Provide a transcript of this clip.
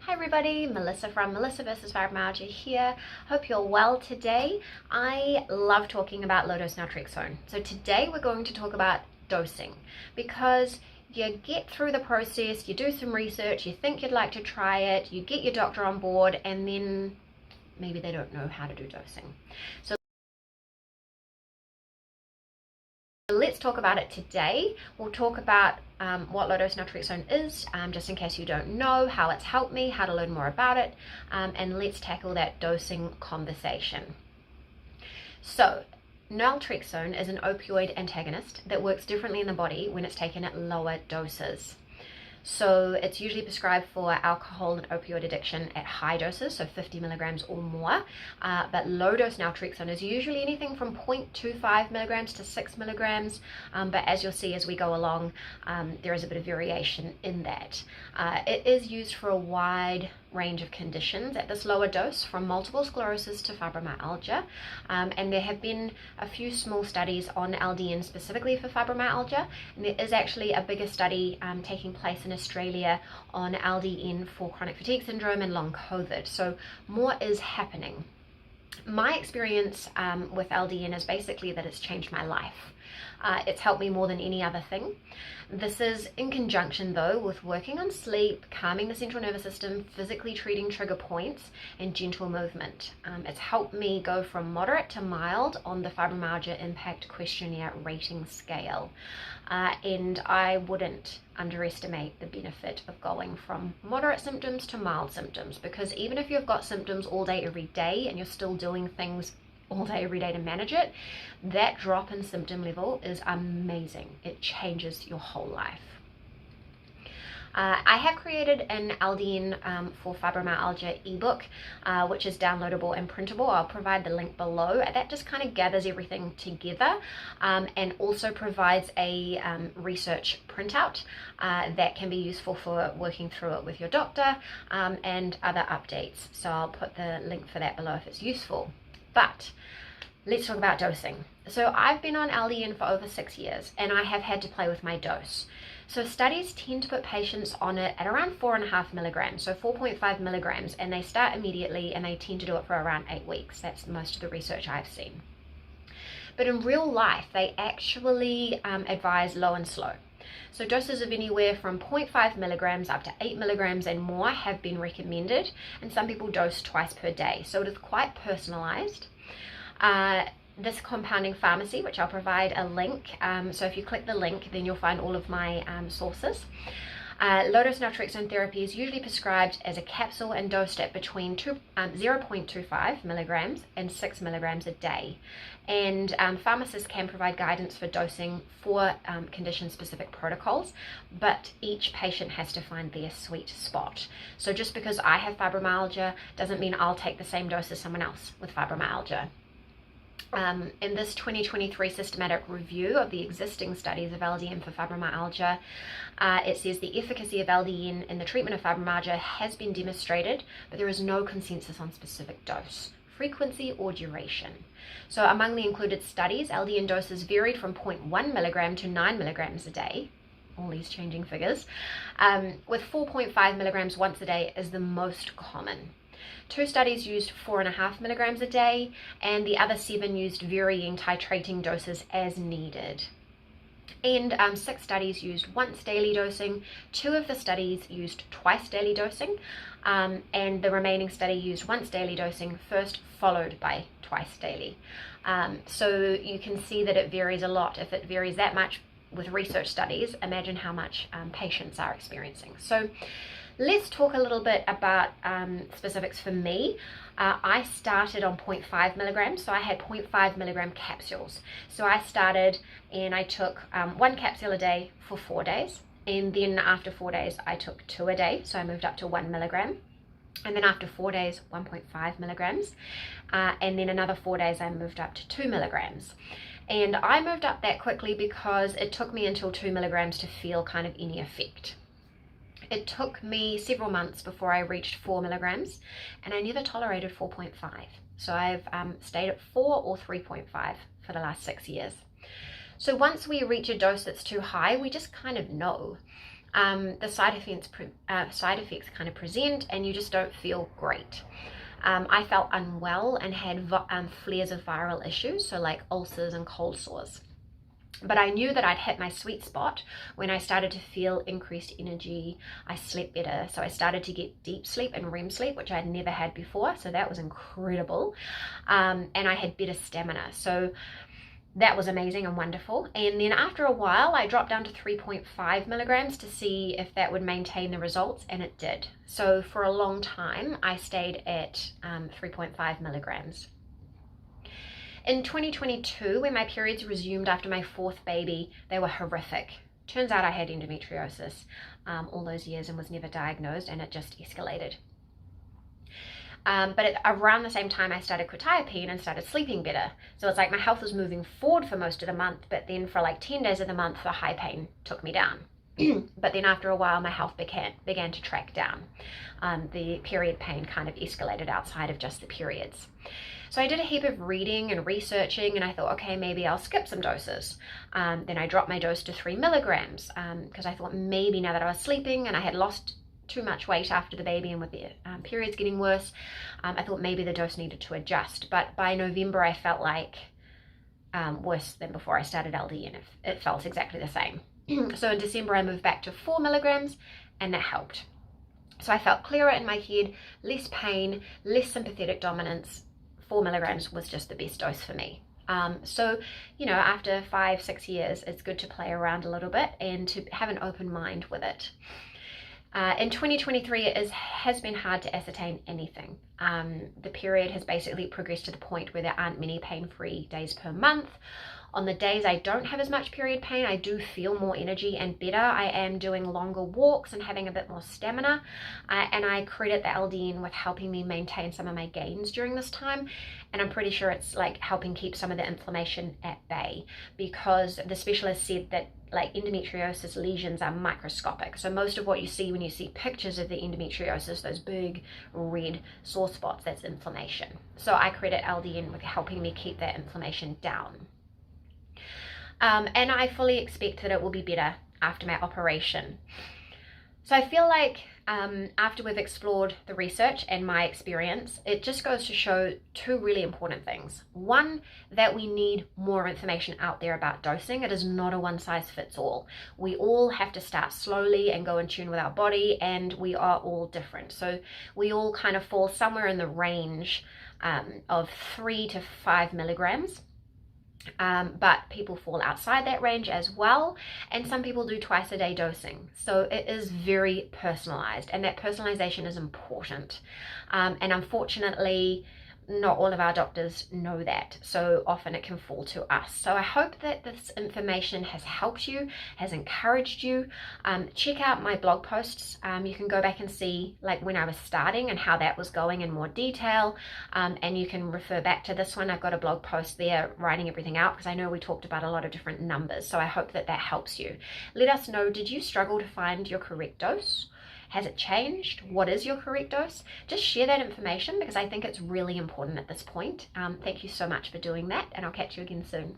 Hi everybody, Melissa from Melissa vs. Fibromyalgia here. Hope you're well today. I love talking about low-dose naltrexone. So today we're going to talk about dosing because you get through the process, you do some research, you think you'd like to try it, you get your doctor on board, and then maybe they don't know how to do dosing. So let's talk about it today. We'll talk about what low-dose naltrexone is, just in case you don't know, how it's helped me, how to learn more about it, and let's tackle that dosing conversation. So, naltrexone is an opioid antagonist that works differently in the body when it's taken at lower doses. So it's usually prescribed for alcohol and opioid addiction at high doses, so 50 milligrams or more. But low-dose naltrexone is usually anything from 0.25 milligrams to 6 milligrams. But as you'll see as we go along, there is a bit of variation in that. It is used for a wide range of conditions at this lower dose, from multiple sclerosis to fibromyalgia. And there have been a few small studies on LDN specifically for fibromyalgia. And there is actually a bigger study taking place in Australia on LDN for chronic fatigue syndrome and long COVID. So more is happening. My experience with LDN is basically that it's changed my life. It's helped me more than any other thing. This is in conjunction though with working on sleep, calming the central nervous system, physically treating trigger points, and gentle movement. It's helped me go from moderate to mild on the Fibromyalgia Impact Questionnaire rating scale. And I wouldn't underestimate the benefit of going from moderate symptoms to mild symptoms, because even if you've got symptoms all day every day and you're still doing things all day every day to manage it, that drop in symptom level is amazing. It changes your whole life. I have created an LDN for fibromyalgia ebook, which is downloadable and printable. I'll provide the link below. That just kind of gathers everything together and also provides a research printout that can be useful for working through it with your doctor and other updates. So I'll put the link for that below if it's useful. But let's talk about dosing. So I've been on LDN for over 6 years and I have had to play with my dose. So studies tend to put patients on it at around 4.5 milligrams, so 4.5 milligrams, and they start immediately and they tend to do it for around 8 weeks. That's most of the research I've seen. But in real life, they actually advise low and slow. So doses of anywhere from 0.5 milligrams up to 8 milligrams and more have been recommended, and some people dose twice per day. So it is quite personalized. This compounding pharmacy, which I'll provide a link, so if you click the link, then you'll find all of my sources. Low-dose naltrexone therapy is usually prescribed as a capsule and dosed at between 0.25 milligrams and 6 milligrams a day. And pharmacists can provide guidance for dosing for condition-specific protocols, but each patient has to find their sweet spot. So just because I have fibromyalgia doesn't mean I'll take the same dose as someone else with fibromyalgia. In this 2023 systematic review of the existing studies of LDN for fibromyalgia, it says the efficacy of LDN in the treatment of fibromyalgia has been demonstrated, but there is no consensus on specific dose, frequency, or duration. So among the included studies, LDN doses varied from 0.1 milligram to 9 milligrams a day, all these changing figures, with 4.5 milligrams once a day is the most common. 2 studies used 4.5 milligrams a day, and the other 7 used varying titrating doses as needed. And 6 studies used once daily dosing. 2 of the studies used twice daily dosing, and the remaining study used once daily dosing first, followed by twice daily. So you can see that it varies a lot. If it varies that much with research studies, imagine how much patients are experiencing. So let's talk a little bit about specifics for me. I started on 0.5 milligrams, so I had 0.5 milligram capsules. So I started and I took 1 capsule a day for 4 days. And then after 4 days, I took 2 a day. So I moved up to 1 milligram. And then after 4 days, 1.5 milligrams. And then another 4 days, I moved up to 2 milligrams. And I moved up that quickly because it took me until 2 milligrams to feel kind of any effect. It took me several months before I reached 4 milligrams, and I never tolerated 4.5. So I've stayed at 4 or 3.5 for the last 6 years. So once we reach a dose that's too high, we just kind of know. the side effects kind of present, and you just don't feel great. I felt unwell and had flares of viral issues, so like ulcers and cold sores. But I knew that I'd hit my sweet spot when I started to feel increased energy. I slept better. So I started to get deep sleep and REM sleep, which I'd never had before. So that was incredible. And I had better stamina. So that was amazing and wonderful. And then after a while, I dropped down to 3.5 milligrams to see if that would maintain the results, and it did. So for a long time, I stayed at 3.5 milligrams. In 2022, when my periods resumed after my fourth baby, they were horrific. Turns out I had endometriosis all those years and was never diagnosed, and it just escalated. But around the same time, I started quetiapine and started sleeping better. So it's like my health was moving forward for most of the month, but then for like 10 days of the month, the high pain took me down. But then after a while, my health began to track down. The period pain kind of escalated outside of just the periods. So I did a heap of reading and researching, and I thought, okay, maybe I'll skip some doses. Then I dropped my dose to 3 milligrams because I thought maybe now that I was sleeping and I had lost too much weight after the baby and with the periods getting worse, I thought maybe the dose needed to adjust. But by November, I felt like worse than before I started LDN. It felt exactly the same. So in December, I moved back to 4 milligrams, and that helped. So I felt clearer in my head, less pain, less sympathetic dominance. 4 milligrams was just the best dose for me. So, you know, after 5-6 years, it's good to play around a little bit and to have an open mind with it. In 2023, it has been hard to ascertain anything. The period has basically progressed to the point where there aren't many pain-free days per month. On the days I don't have as much period pain, I do feel more energy and better. I am doing longer walks and having a bit more stamina. And I credit the LDN with helping me maintain some of my gains during this time. And I'm pretty sure it's like helping keep some of the inflammation at bay, because the specialist said that like endometriosis lesions are microscopic. So most of what you see when you see pictures of the endometriosis, those big red sore spots, that's inflammation. So I credit LDN with helping me keep that inflammation down. And I fully expect that it will be better after my operation. So I feel like after we've explored the research and my experience, it just goes to show two really important things. One, that we need more information out there about dosing. It is not a one-size-fits-all. We all have to start slowly and go in tune with our body, and we are all different. So we all kind of fall somewhere in the range of 3 to 5 milligrams. But people fall outside that range as well, and some people do twice-a-day dosing. So it is very personalized, and that personalization is important. And unfortunately, not all of our doctors know that, so often it can fall to us. So I hope that this information has helped you, has encouraged you. Check out my blog posts. You can go back and see like when I was starting and how that was going in more detail, and you can refer back to this one. I've got a blog post there writing everything out, because I know we talked about a lot of different numbers, so I hope that that helps you. Let us know, did you struggle to find your correct dose? Has it changed? What is your correct dose? Just share that information, because I think it's really important at this point. Thank you so much for doing that, and I'll catch you again soon.